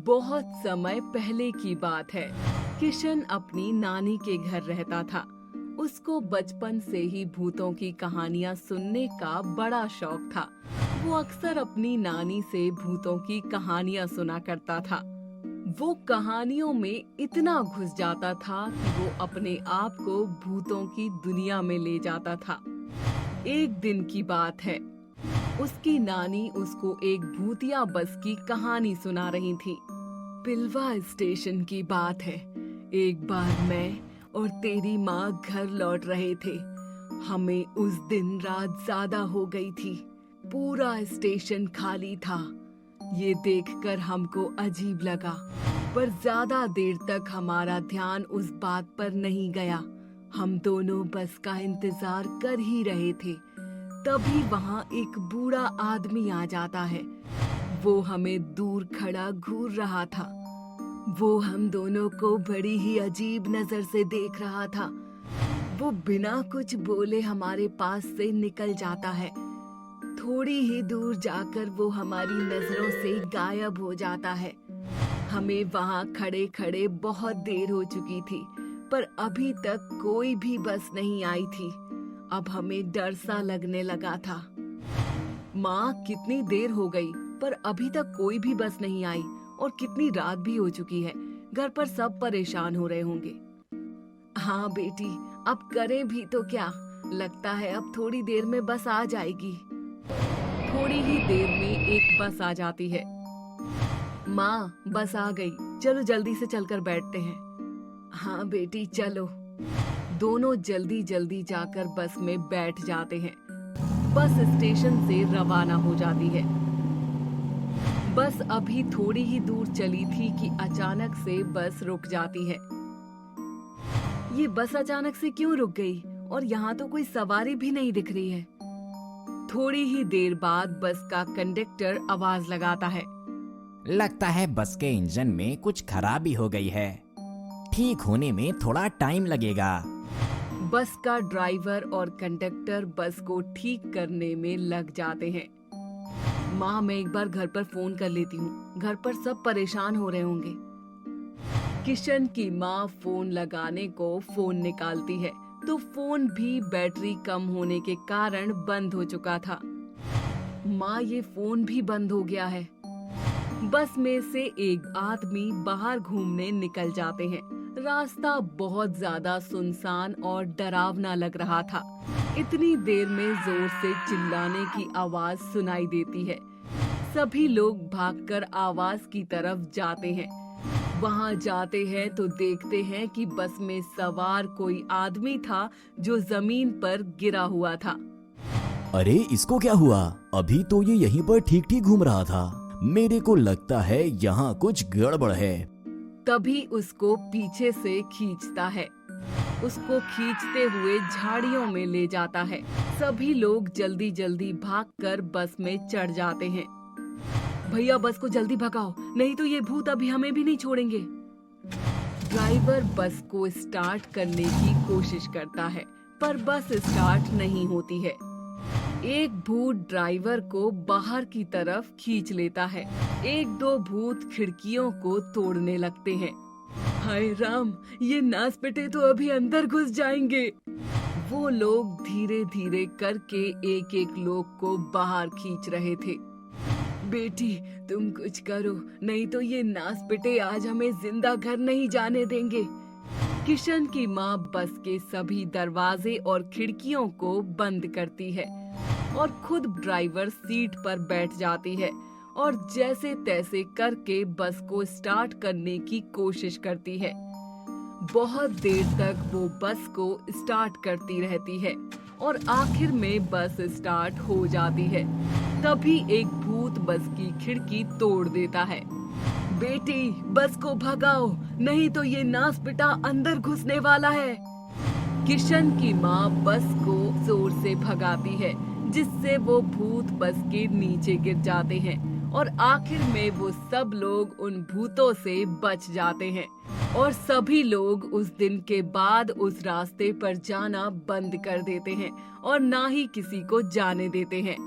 बहुत समय पहले की बात है। किशन अपनी नानी के घर रहता था। उसको बचपन से ही भूतों की कहानियां सुनने का बड़ा शौक था। वो अक्सर अपनी नानी से भूतों की कहानियां सुना करता था। वो कहानियों में इतना घुस जाता था कि वो अपने आप को भूतों की दुनिया में ले जाता था। एक दिन की बात है, उसकी नानी उसको एक भूतिया बस की कहानी सुना रही थी। पिलवा स्टेशन की बात है। एक बार मैं और तेरी माँ घर लौट रहे थे। हमें उस दिन रात ज्यादा हो गई थी। पूरा स्टेशन खाली था। ये देखकर हमको अजीब लगा, पर ज्यादा देर तक हमारा ध्यान उस बात पर नहीं गया। हम दोनों बस का इंतजार कर ही रहे थे। तभी वहाँ एक बूढ़ा आदमी आ जाता है। वो हमें दूर खड़ा घूर रहा था। वो हम दोनों को बड़ी ही अजीब नजर से देख रहा था। वो बिना कुछ बोले हमारे पास से निकल जाता है। थोड़ी ही दूर जाकर वो हमारी नजरों से गायब हो जाता है। हमें वहाँ खड़े खड़े बहुत देर हो चुकी थी, पर अभी तक कोई भी बस नहीं आई थी। अब हमें डर सा लगने लगा था। माँ, कितनी देर हो गई पर अभी तक कोई भी बस नहीं आई, और कितनी रात भी हो चुकी है। घर पर सब परेशान हो रहे होंगे। हाँ बेटी, अब करें भी तो क्या। लगता है अब थोड़ी देर में बस आ जाएगी। थोड़ी ही देर में एक बस आ जाती है। माँ, बस आ गई, चलो जल्दी से चलकर बैठते हैं। हाँ बेटी, चलो। दोनों जल्दी जल्दी जाकर बस में बैठ जाते हैं। बस स्टेशन से रवाना हो जाती है। बस अभी थोड़ी ही दूर चली थी कि अचानक से बस रुक जाती है। ये बस अचानक से क्यों रुक गई? और यहाँ तो कोई सवारी भी नहीं दिख रही है। थोड़ी ही देर बाद बस का कंडक्टर आवाज लगाता है। लगता है बस के इंजन में कुछ खराबी हो गई है। ठीक होने में थोड़ा टाइम लगेगा। बस का ड्राइवर और कंडक्टर बस को ठीक करने में लग जाते हैं। माँ, मैं एक बार घर पर फोन कर लेती हूँ। घर पर सब परेशान हो रहे होंगे। किशन की माँ फोन लगाने को फोन निकालती है, तो फोन भी बैटरी कम होने के कारण बंद हो चुका था। माँ, ये फोन भी बंद हो गया है। बस में से एक आदमी बाहर घूमने निकल जाते हैं। रास्ता बहुत ज्यादा सुनसान और डरावना लग रहा था। इतनी देर में जोर से चिल्लाने की आवाज सुनाई देती है। सभी लोग भागकर आवाज की तरफ जाते हैं। वहां जाते हैं तो देखते हैं कि बस में सवार कोई आदमी था जो जमीन पर गिरा हुआ था। अरे, इसको क्या हुआ? अभी तो ये यहीं पर ठीक ठीक घूम रहा था। मेरे को लगता है यहाँ कुछ गड़बड़ है। तभी उसको पीछे से खींचता है। उसको खींचते हुए झाड़ियों में ले जाता है। सभी लोग जल्दी जल्दी भागकर बस में चढ़ जाते हैं। भैया, बस को जल्दी भगाओ, नहीं तो ये भूत अभी हमें भी नहीं छोड़ेंगे। ड्राइवर बस को स्टार्ट करने की कोशिश करता है, पर बस स्टार्ट नहीं होती है। एक भूत ड्राइवर को बाहर की तरफ खींच लेता है। एक दो भूत खिड़कियों को तोड़ने लगते हैं। हाय राम, ये नासपिटे तो अभी अंदर घुस जाएंगे। वो लोग धीरे धीरे करके एक एक लोग को बाहर खींच रहे थे। बेटी, तुम कुछ करो, नहीं तो ये नासपिटे आज हमें जिंदा घर नहीं जाने देंगे। किशन की माँ बस के सभी दरवाजे और खिड़कियों को बंद करती है और खुद ड्राइवर सीट पर बैठ जाती है और जैसे तैसे करके बस को स्टार्ट करने की कोशिश करती है। बहुत देर तक वो बस को स्टार्ट करती रहती है और आखिर में बस स्टार्ट हो जाती है। तभी एक भूत बस की खिड़की तोड़ देता है। बेटी, बस को भगाओ, नहीं तो ये नासपिटा अंदर घुसने वाला है। किशन की माँ बस को जोर से भगाती है, जिससे वो भूत बस के नीचे गिर जाते हैं और आखिर में वो सब लोग उन भूतों से बच जाते हैं और सभी लोग उस दिन के बाद उस रास्ते पर जाना बंद कर देते हैं और ना ही किसी को जाने देते हैं।